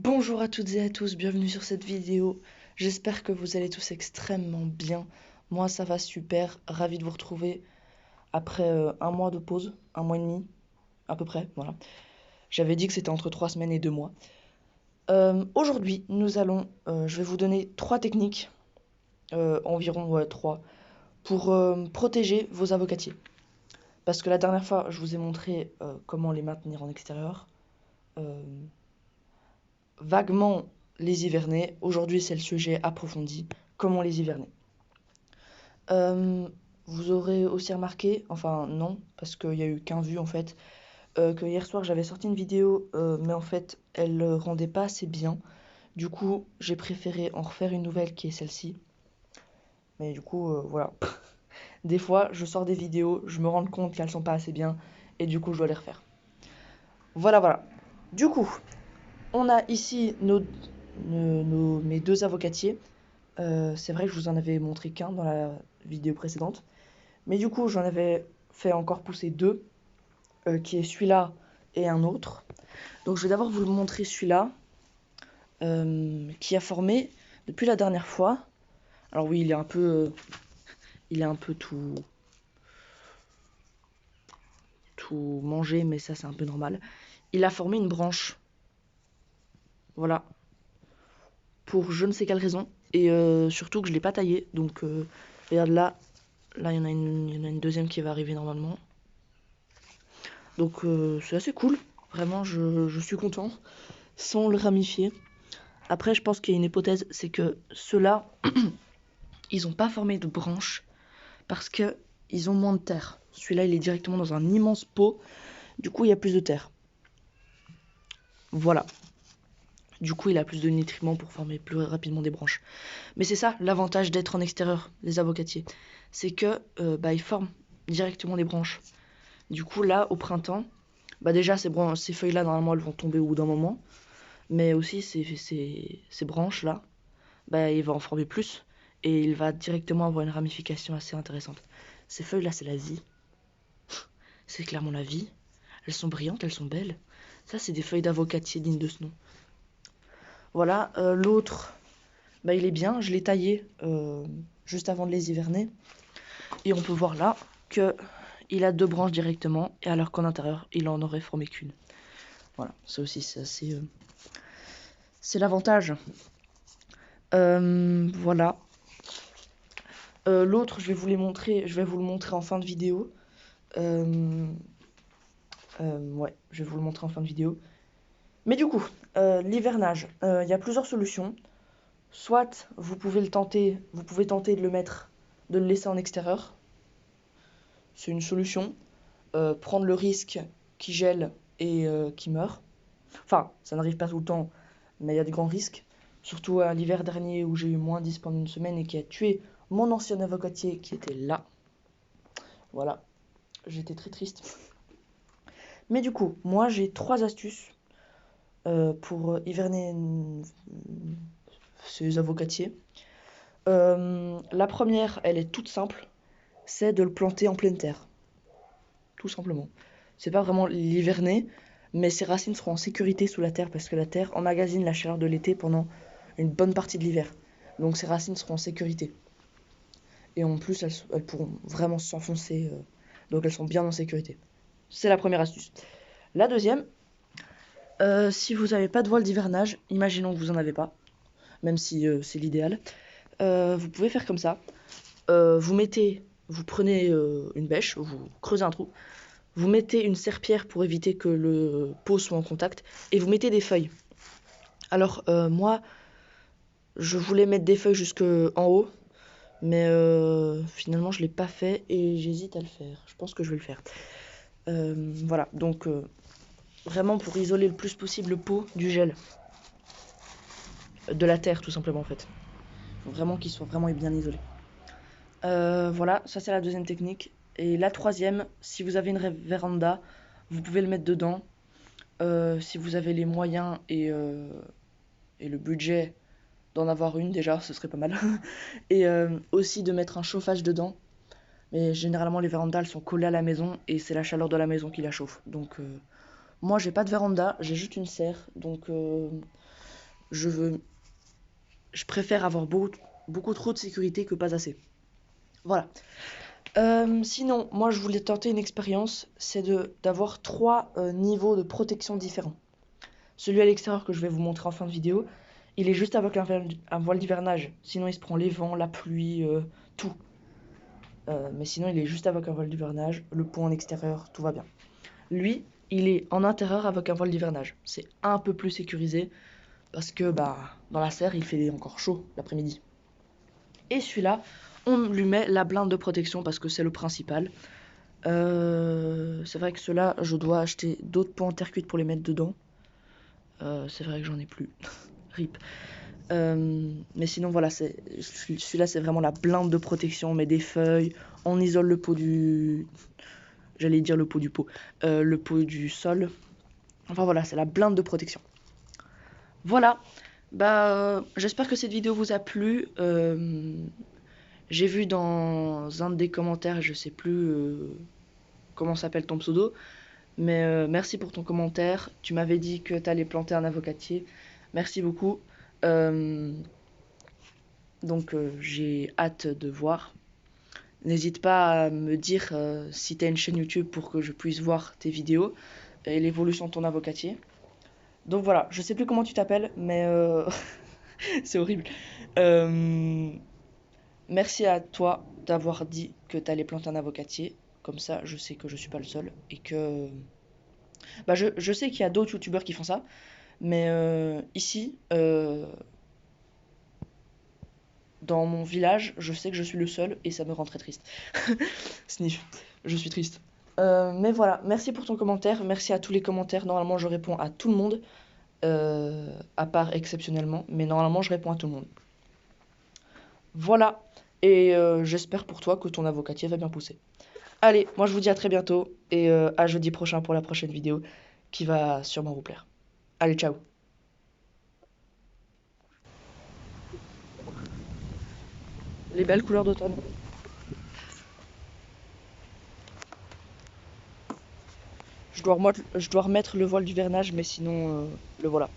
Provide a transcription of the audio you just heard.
Bonjour à toutes et à tous, bienvenue sur cette vidéo. J'espère que vous allez tous extrêmement bien. Moi ça va super, ravi de vous retrouver après un mois de pause, un mois et demi à peu près, voilà. J'avais dit que c'était entre 3 semaines et 2 mois. Aujourd'hui je vais vous donner 3 techniques, environ ouais, 3, pour protéger vos avocatiers. Parce que la dernière fois je vous ai montré comment les maintenir en extérieur. Euh, Vaguement les hiverner. Aujourd'hui, c'est le sujet approfondi. Comment les hiverner? Vous aurez aussi remarqué, enfin non, parce qu'il y a eu qu'un vu en fait, que hier soir j'avais sorti une vidéo, mais en fait elle rendait pas assez bien. Du coup, j'ai préféré en refaire une nouvelle qui est celle-ci. Mais du coup, voilà. Des fois, je sors des vidéos, je me rends compte qu'elles sont pas assez bien, et du coup, je dois les refaire. Voilà, voilà. Du coup, on a ici mes deux avocatiers. C'est vrai que je vous en avais montré qu'un dans la vidéo précédente. Mais du coup, j'en avais fait encore pousser deux, qui est celui-là et un autre. Donc je vais d'abord vous le montrer celui-là, qui a formé depuis la dernière fois. Alors oui, il est un peu tout mangé, mais ça c'est un peu normal. Il a formé une branche, voilà, pour je ne sais quelle raison. Et surtout que je l'ai pas taillé, donc regarde là il y en a une deuxième qui va arriver normalement. Donc c'est assez cool, vraiment je suis content, sans le ramifier. Après je pense qu'il y a une hypothèse, c'est que ceux-là, ils n'ont pas formé de branches parce que ils ont moins de terre. Celui-là il est directement dans un immense pot, du coup il y a plus de terre. Voilà, du coup il a plus de nutriments pour former plus rapidement des branches. Mais c'est ça l'avantage d'être en extérieur, les avocatiers. C'est que ils forment directement des branches. Du coup là au printemps, déjà ces feuilles-là normalement elles vont tomber au bout d'un moment. Mais aussi ces branches-là, il va en former plus et il va directement avoir une ramification assez intéressante. Ces feuilles-là, c'est la vie. C'est clairement la vie. Elles sont brillantes, elles sont belles. Ça, c'est des feuilles d'avocatier dignes de ce nom. Voilà, l'autre, il est bien. Je l'ai taillé juste avant de les hiverner. Et on peut voir là que il a deux branches directement, et alors qu'en intérieur, il en aurait formé qu'une. Voilà, ça aussi, c'est l'avantage. Voilà. L'autre, je vais vous le montrer en fin de vidéo. Ouais, je vais vous le montrer en fin de vidéo. Mais du coup, l'hivernage, il y a plusieurs solutions. Soit vous pouvez tenter de de le laisser en extérieur. C'est une solution. Prendre le risque qu'il gèle et qu'il meure. Enfin, ça n'arrive pas tout le temps, mais il y a de grands risques. Surtout à l'hiver dernier où j'ai eu -10 pendant une semaine et qui a tué mon ancien avocatier qui était là. Voilà, j'étais très triste. Mais du coup, moi j'ai 3 astuces pour hiverner ces avocatiers. La première, elle est toute simple, c'est de le planter en pleine terre. Tout simplement. C'est pas vraiment l'hiverner, mais ses racines seront en sécurité sous la terre parce que la terre emmagasine la chaleur de l'été pendant une bonne partie de l'hiver. Donc ses racines seront en sécurité. Et en plus, elles pourront vraiment s'enfoncer, donc elles sont bien en sécurité. C'est la première astuce. La deuxième, si vous n'avez pas de voile d'hivernage, imaginons que vous en avez pas, même si c'est l'idéal, vous pouvez faire comme ça. Vous prenez une bêche, vous creusez un trou, vous mettez une serpillière pour éviter que le pot soit en contact, et vous mettez des feuilles. Alors moi, je voulais mettre des feuilles jusque en haut, mais finalement je l'ai pas fait et j'hésite à le faire. Je pense que je vais le faire. Voilà, donc vraiment pour isoler le plus possible le pot du gel, de la terre tout simplement en fait. Faut vraiment qu'il soit vraiment bien isolé. Voilà, ça c'est la deuxième technique. Et la troisième, si vous avez une véranda, vous pouvez le mettre dedans. Si vous avez les moyens et le budget d'en avoir une déjà, ce serait pas mal. Et aussi de mettre un chauffage dedans. Mais généralement les vérandas elles sont collées à la maison et c'est la chaleur de la maison qui la chauffe. Donc moi j'ai pas de véranda, j'ai juste une serre. Donc Je préfère avoir beaucoup trop de sécurité que pas assez. Voilà. Sinon, moi je voulais tenter une expérience, c'est d'avoir 3 niveaux de protection différents. Celui à l'extérieur que je vais vous montrer en fin de vidéo, il est juste avec un voile d'hivernage. Sinon, il se prend les vents, la pluie, tout. Mais sinon, il est juste avec un voile d'hivernage. Le pont en extérieur, tout va bien. Lui, il est en intérieur avec un voile d'hivernage. C'est un peu plus sécurisé parce que bah, dans la serre, il fait encore chaud l'après-midi. Et celui-là, on lui met la blinde de protection parce que c'est le principal. C'est vrai que ceux-là, je dois acheter d'autres pots en terre cuite pour les mettre dedans. C'est vrai que j'en ai plus. Rip. Mais sinon, voilà, celui-là, c'est vraiment la blinde de protection. On met des feuilles, on isole le pot du. J'allais dire le pot du pot. Le pot du sol. Enfin voilà, c'est la blinde de protection. Voilà. Bah, j'espère que cette vidéo vous a plu. J'ai vu dans un des commentaires, je sais plus comment s'appelle ton pseudo, mais merci pour ton commentaire. Tu m'avais dit que tu allais planter un avocatier. Merci beaucoup. Donc j'ai hâte de voir. N'hésite pas à me dire si tu as une chaîne YouTube pour que je puisse voir tes vidéos et l'évolution de ton avocatier. Donc voilà, je sais plus comment tu t'appelles, mais c'est horrible. Euh, Merci à toi d'avoir dit que tu allais planter un avocatier. Comme ça, je sais que je suis pas le seul et que bah je sais qu'il y a d'autres youtubeurs qui font ça, mais ici, dans mon village, je sais que je suis le seul et ça me rend très triste. Sniff, je suis triste. Mais voilà, merci pour ton commentaire, merci à tous les commentaires. Normalement, je réponds à tout le monde, à part exceptionnellement, mais normalement, je réponds à tout le monde. Voilà, et j'espère pour toi que ton avocatier va bien pousser. Allez, moi je vous dis à très bientôt et à jeudi prochain pour la prochaine vidéo qui va sûrement vous plaire. Allez, ciao. Les belles couleurs d'automne. Je dois remettre le voile du vernage, mais sinon, le voilà.